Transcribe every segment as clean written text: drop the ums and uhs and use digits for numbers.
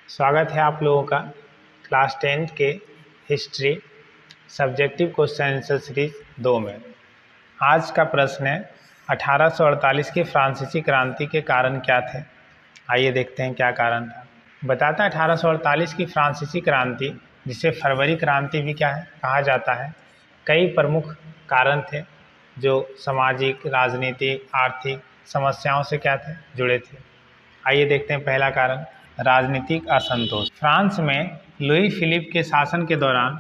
स्वागत है आप लोगों का क्लास 10th के history subjective question answer series 2 में। आज का प्रश्न है 1848 की फ्रांसीसी क्रांति के कारण क्या थे। आइए देखते हैं क्या कारण था। बताता है 1848 की फ्रांसीसी क्रांति, जिसे फरवरी क्रांति भी क्या है कहा जाता है, कई प्रमुख कारण थे जो सामाजिक, राजनीतिक, आर्थिक समस्याओं से क्या थे जुड़े थे। आइए देखते हैं पहला कारण, राजनीतिक असंतोष। फ्रांस में लुई फिलिप के शासन के दौरान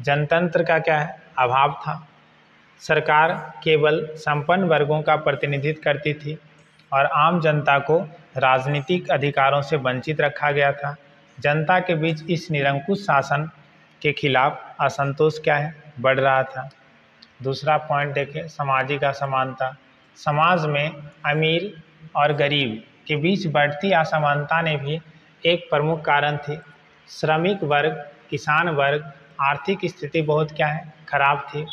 जनतंत्र का क्या है अभाव था। सरकार केवल संपन्न वर्गों का प्रतिनिधित्व करती थी और आम जनता को राजनीतिक अधिकारों से वंचित रखा गया था। जनता के बीच इस निरंकुश शासन के खिलाफ असंतोष क्या है बढ़ रहा था। दूसरा पॉइंट देखें, सामाजिक असमानता। समाज में अमीर और गरीब के बीच बढ़ती असमानता ने भी एक प्रमुख कारण थी। श्रमिक वर्ग, किसान वर्ग आर्थिक स्थिति बहुत क्या है खराब थी,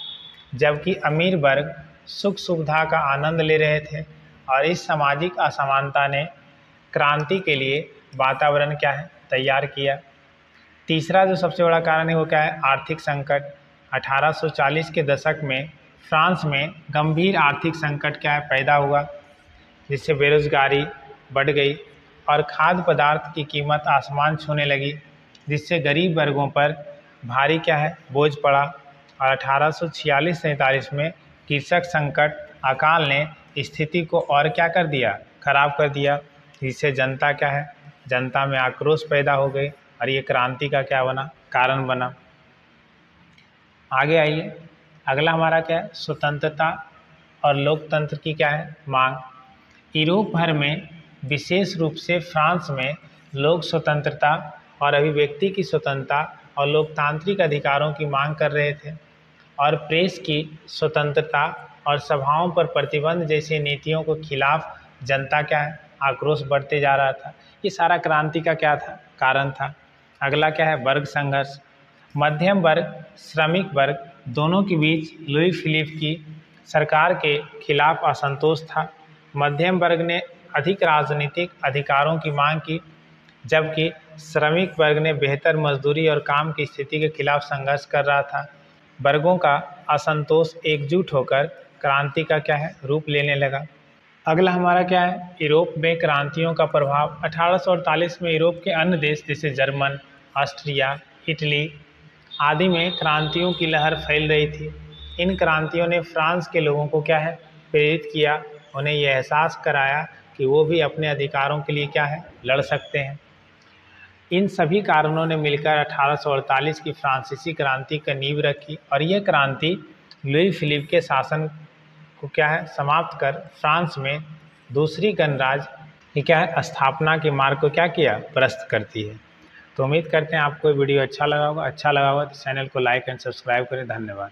जबकि अमीर वर्ग सुख सुविधा का आनंद ले रहे थे और इस सामाजिक असमानता ने क्रांति के लिए वातावरण क्या है तैयार किया। तीसरा जो सबसे बड़ा कारण है वो क्या है, आर्थिक संकट। 1840 के दशक में फ्रांस में गंभीर आर्थिक संकट क्या है पैदा हुआ, जिससे बेरोजगारी बढ़ गई और खाद्य पदार्थ की कीमत आसमान छूने लगी, जिससे गरीब वर्गों पर भारी क्या है बोझ पड़ा। और 1846-47 में कृषक संकट, अकाल ने स्थिति को और क्या कर दिया खराब कर दिया, जिससे जनता क्या है जनता में आक्रोश पैदा हो गई और ये क्रांति का क्या बना कारण बना। आगे आइए, अगला हमारा क्या है, स्वतंत्रता और लोकतंत्र की क्या है मांग। यूरोप भर में विशेष रूप से फ्रांस में लोग स्वतंत्रता और अभिव्यक्ति की स्वतंत्रता और लोकतांत्रिक अधिकारों की मांग कर रहे थे और प्रेस की स्वतंत्रता और सभाओं पर प्रतिबंध जैसी नीतियों के खिलाफ जनता क्या है आक्रोश बढ़ते जा रहा था। ये सारा क्रांति का क्या था कारण था। अगला क्या है, वर्ग संघर्ष। मध्यम वर्ग, श्रमिक वर्ग दोनों के बीच लुई फिलिप की सरकार के खिलाफ असंतोष था। मध्यम वर्ग ने अधिक राजनीतिक अधिकारों की मांग की, जबकि श्रमिक वर्ग ने बेहतर मजदूरी और काम की स्थिति के खिलाफ संघर्ष कर रहा था। वर्गों का असंतोष एकजुट होकर क्रांति का क्या है रूप लेने लगा। अगला हमारा क्या है, यूरोप में क्रांतियों का प्रभाव। 1848 में यूरोप के अन्य देश जैसे जर्मन, ऑस्ट्रिया, इटली आदि में क्रांतियों की लहर फैल रही थी। इन क्रांतियों ने फ्रांस के लोगों को क्या है प्रेरित किया, उन्हें यह एहसास कराया कि वो भी अपने अधिकारों के लिए क्या है लड़ सकते हैं। इन सभी कारणों ने मिलकर 1848 की फ्रांसीसी क्रांति का नींव रखी और यह क्रांति लुई फिलिप के शासन को क्या है समाप्त कर फ्रांस में दूसरी गणराज्य की क्या है स्थापना के मार्ग को क्या किया प्रशस्त करती है। तो उम्मीद करते हैं आपको वीडियो अच्छा लगा होगा तो चैनल को लाइक एंड सब्सक्राइब करें। धन्यवाद।